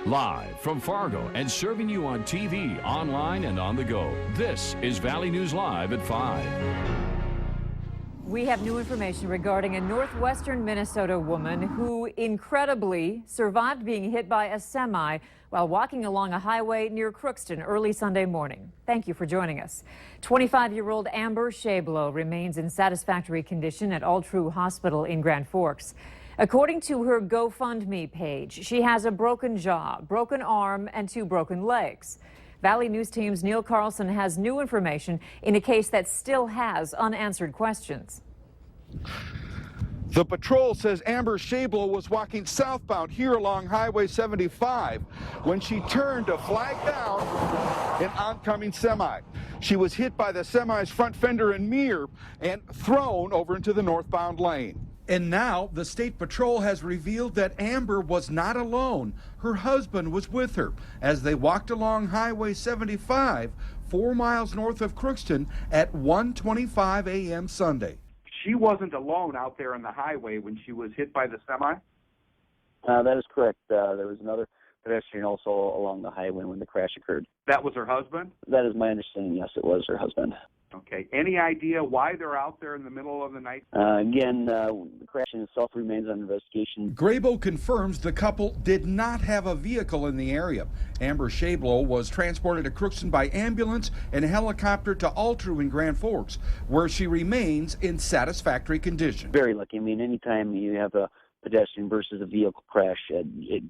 Live from Fargo and serving you on TV, online, and on the go. This is Valley News Live at 5. We have new information regarding a northwestern Minnesota woman who incredibly survived being hit by a semi while walking along a highway near Crookston early Sunday morning. Thank you for joining us. 25-year-old Amber Shablow remains in satisfactory condition at All True Hospital in Grand Forks. According to her GoFundMe page, she has a broken jaw, broken arm, and 2 broken legs. Valley News Team's Neil Carlson has new information in a case that still has unanswered questions. The patrol says Amber Shablow was walking southbound here along Highway 75 when she turned to flag down an oncoming semi. She was hit by the semi's front fender and mirror and thrown over into the northbound lane. And now the State Patrol has revealed that Amber was not alone. Her husband was with her as they walked along Highway 75, 4 miles north of Crookston at 1:25 a.m. Sunday. She wasn't alone out there on the highway when she was hit by the semi? That is correct. There was another pedestrian also along the highway when the crash occurred. That was her husband? That is my understanding, yes, it was her husband. Okay. Any idea why they're out there in the middle of the night? Again, the crash in itself remains under investigation. Graybo confirms the couple did not have a vehicle in the area. Amber Shablow was transported to Crookston by ambulance and helicopter to All True in Grand Forks, where she remains in satisfactory condition. Very lucky. I mean, anytime you have a pedestrian versus a vehicle crash, it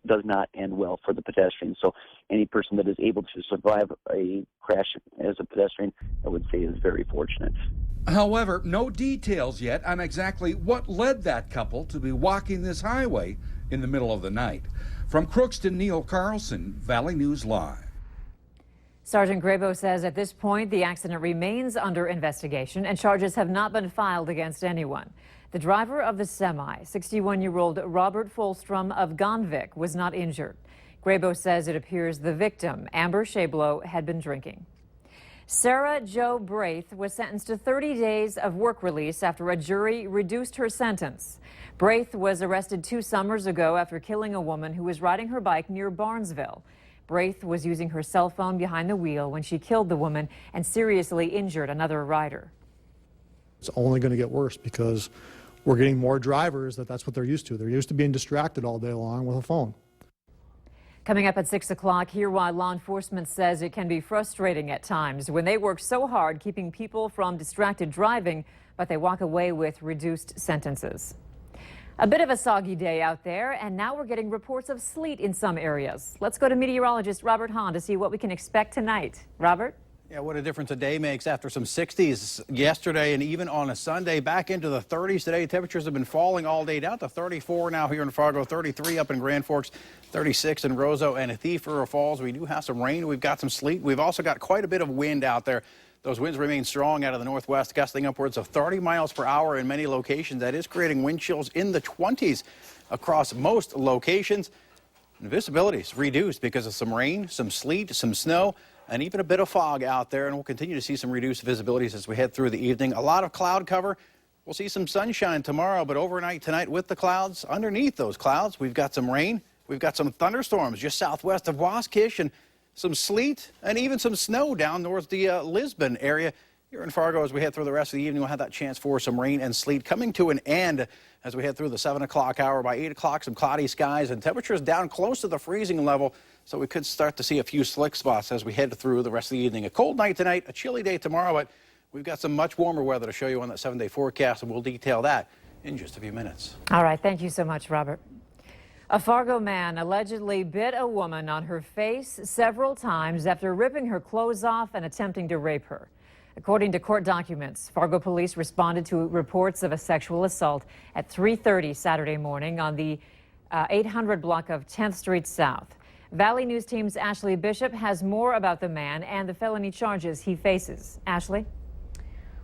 does not end well for the pedestrian. So any person that is able to survive a crash as a pedestrian, I would say, is very fortunate. However, no details yet on exactly what led that couple to be walking this highway in the middle of the night. From Crookston, Neil Carlson, Valley News Live. Sergeant Graybo says at this point the accident remains under investigation and charges have not been filed against anyone. The driver of the semi, 61-year-old Robert Folstrom of Gonvick, was not injured. Graybo says it appears the victim, Amber Shablow, had been drinking. Sarah Jo Braith was sentenced to 30 days of work release after a jury reduced her sentence. Braith was arrested 2 summers ago after killing a woman who was riding her bike near Barnesville. Braith was using her cell phone behind the wheel when she killed the woman and seriously injured another rider. It's only going to get worse because we're getting more drivers that's what they're used to. They're used to being distracted all day long with a phone. Coming up at 6 o'clock, hear why law enforcement says it can be frustrating at times when they work so hard keeping people from distracted driving, but they walk away with reduced sentences. A bit of a soggy day out there, and now we're getting reports of sleet in some areas. Let's go to meteorologist Robert Hahn to see what we can expect tonight. Robert? Yeah, what a difference a day makes after some 60s yesterday and even on a Sunday. Back into the 30s today. Temperatures have been falling all day, down to 34 now here in Fargo, 33 up in Grand Forks, 36 in Roseau and Thief River Falls. We do have some rain. We've got some sleet. We've also got quite a bit of wind out there. Those winds remain strong out of the northwest, gusting upwards of 30 miles per hour in many locations. That is creating wind chills in the 20s across most locations. And visibility is reduced because of some rain, some sleet, some snow, and even a bit of fog out there, and we'll continue to see some reduced visibilities as we head through the evening. A lot of cloud cover. We'll see some sunshine tomorrow, but overnight tonight with the clouds, underneath those clouds, we've got some rain. We've got some thunderstorms just southwest of Waskish and some sleet and even some snow down towards the Lisbon area. Here in Fargo, as we head through the rest of the evening, we'll have that chance for some rain and sleet coming to an end as we head through the 7 o'clock hour. By 8 o'clock, some cloudy skies and temperatures down close to the freezing level. So we could start to see a few slick spots as we head through the rest of the evening. A cold night tonight, a chilly day tomorrow, but we've got some much warmer weather to show you on that 7-day forecast, and we'll detail that in just a few minutes. All right. Thank you so much, Robert. A Fargo man allegedly bit a woman on her face several times after ripping her clothes off and attempting to rape her. According to court documents, Fargo police responded to reports of a sexual assault at 3:30 Saturday morning on the 800 block of 10th Street South. Valley News Team's Ashley Bishop has more about the man and the felony charges he faces. Ashley?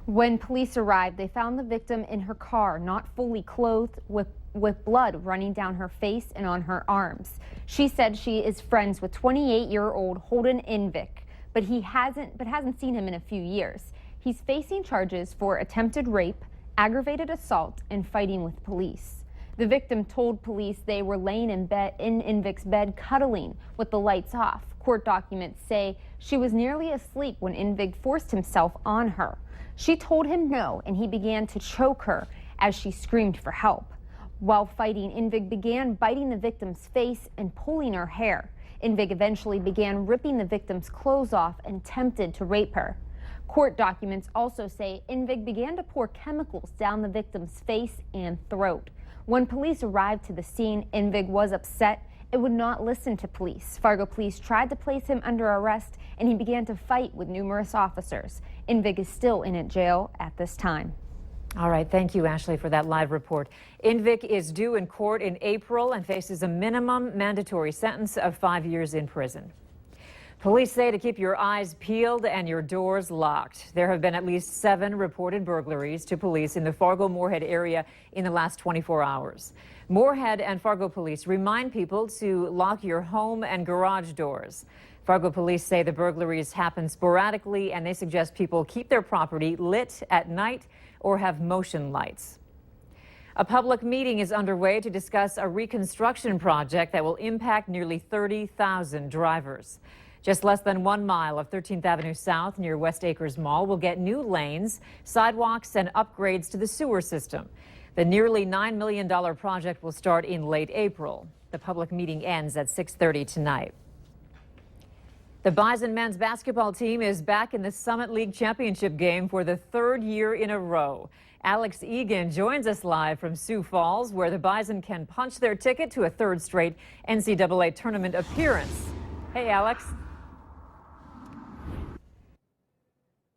When police arrived, they found the victim in her car, not fully clothed, with blood running down her face and on her arms. She said she is friends with 28-year-old Holden Invick, but hasn't seen him in a few years. He's facing charges for attempted rape, aggravated assault, and fighting with police. The victim told police they were laying in Invic's bed cuddling with the lights off. Court documents say she was nearly asleep when Invic forced himself on her. She told him no, and he began to choke her as she screamed for help. While fighting, Invic began biting the victim's face and pulling her hair. Invic eventually began ripping the victim's clothes off and attempted to rape her. Court documents also say Invic began to pour chemicals down the victim's face and throat. When police arrived to the scene, Invic was upset and would not listen to police. Fargo police tried to place him under arrest, and he began to fight with numerous officers. Invic is still in jail at this time. All right, thank you, Ashley, for that live report. Invic is due in court in April and faces a minimum mandatory sentence of 5 years in prison. Police say to keep your eyes peeled and your doors locked. There have been at least 7 reported burglaries to police in the Fargo-Moorhead area in the last 24 hours. Moorhead and Fargo police remind people to lock your home and garage doors. Fargo police say the burglaries happen sporadically, and they suggest people keep their property lit at night or have motion lights. A public meeting is underway to discuss a reconstruction project that will impact nearly 30,000 drivers. Just less than 1 mile of 13th Avenue South near West Acres Mall will get new lanes, sidewalks, and upgrades to the sewer system. The nearly $9 million project will start in late April. The public meeting ends at 6:30 tonight. The Bison men's basketball team is back in the Summit League championship game for the 3rd year in a row. Alex Egan joins us live from Sioux Falls, where the Bison can punch their ticket to a 3rd straight NCAA tournament appearance. Hey, Alex.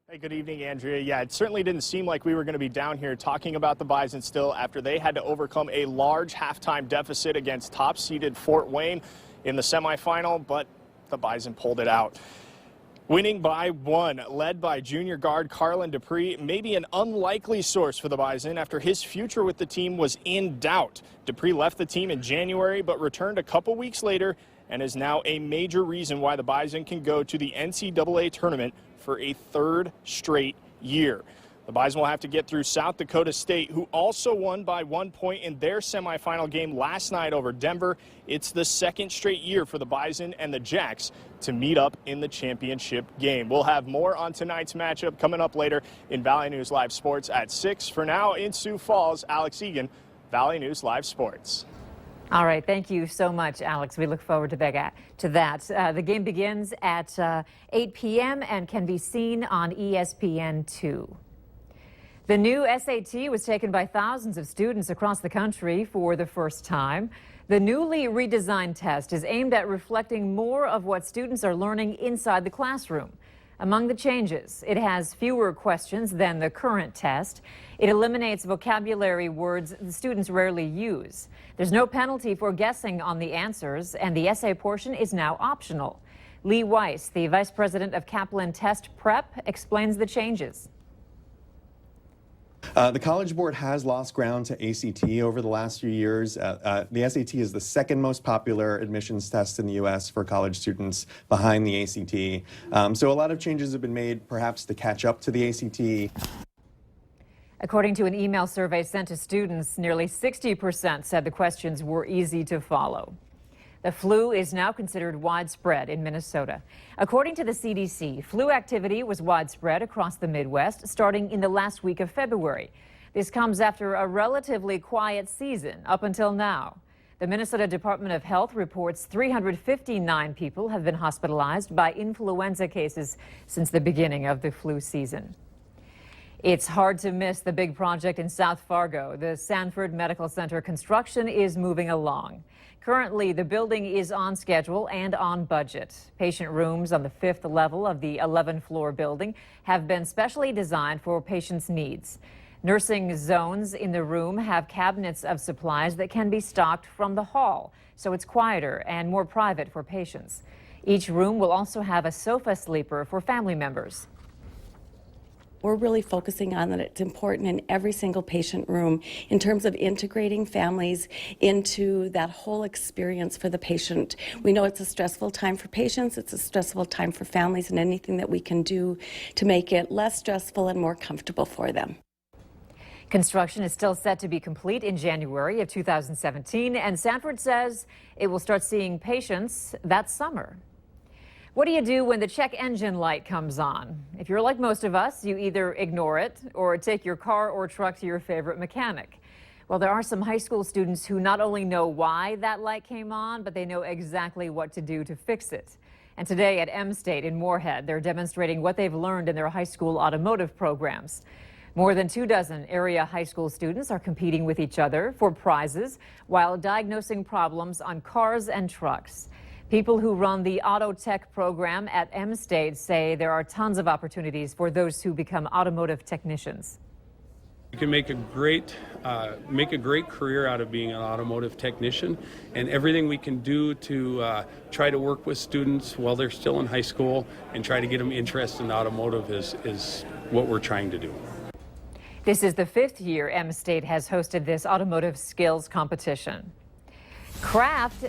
Hey, good evening, Andrea. Yeah, it certainly didn't seem like we were going to be down here talking about the Bison still after they had to overcome a large halftime deficit against top-seeded Fort Wayne in the semifinal, but the Bison pulled it out. Winning by 1, led by junior guard Carlin Dupree, maybe an unlikely source for the Bison after his future with the team was in doubt. Dupree left the team in January but returned a couple weeks later and is now a major reason why the Bison can go to the NCAA tournament for a 3rd straight year. The Bison will have to get through South Dakota State, who also won by 1 point in their semifinal game last night over Denver. It's the 2nd straight year for the Bison and the Jacks to meet up in the championship game. We'll have more on tonight's matchup coming up later in Valley News Live Sports at 6. For now, in Sioux Falls, Alex Egan, Valley News Live Sports. All right, thank you so much, Alex. We look forward to that. The game begins at 8 p.m. and can be seen on ESPN2. The new SAT was taken by thousands of students across the country for the first time. The newly redesigned test is aimed at reflecting more of what students are learning inside the classroom. Among the changes, it has fewer questions than the current test. It eliminates vocabulary words the students rarely use. There's no penalty for guessing on the answers, and the essay portion is now optional. Lee Weiss, the vice president of Kaplan Test Prep, explains the changes. The College Board has lost ground to ACT over the last few years. The SAT is the 2nd most popular admissions test in the U.S. for college students, behind the ACT. So a lot of changes have been made, perhaps to catch up to the ACT. According to an email survey sent to students, nearly 60% said the questions were easy to follow. The flu is now considered widespread in Minnesota. According to the CDC, flu activity was widespread across the Midwest starting in the last week of February. This comes after a relatively quiet season up until now. The Minnesota Department of Health reports 359 people have been hospitalized by influenza cases since the beginning of the flu season. It's hard to miss the big project in South Fargo. The Sanford Medical Center construction is moving along. Currently, the building is on schedule and on budget. Patient rooms on the 5th level of the 11-floor building have been specially designed for patients' needs. Nursing zones in the room have cabinets of supplies that can be stocked from the hall, so it's quieter and more private for patients. Each room will also have a sofa sleeper for family members. We're really focusing on that it's important in every single patient room in terms of integrating families into that whole experience for the patient. We know it's a stressful time for patients, it's a stressful time for families, and anything that we can do to make it less stressful and more comfortable for them. Construction is still set to be complete in January of 2017, and Sanford says it will start seeing patients that summer. What do you do when the check engine light comes on? If you're like most of us, you either ignore it or take your car or truck to your favorite mechanic. Well, there are some high school students who not only know why that light came on, but they know exactly what to do to fix it. And today at M-State in Moorhead, they're demonstrating what they've learned in their high school automotive programs. More than 24 area high school students are competing with each other for prizes while diagnosing problems on cars and trucks. People who run the Auto Tech program at M-State say there are tons of opportunities for those who become automotive technicians. You can make a great career out of being an automotive technician, and everything we can do to try to work with students while they're still in high school and try to get them interested in automotive is what we're trying to do. This is the 5th year M-State has hosted this automotive skills competition. Kraft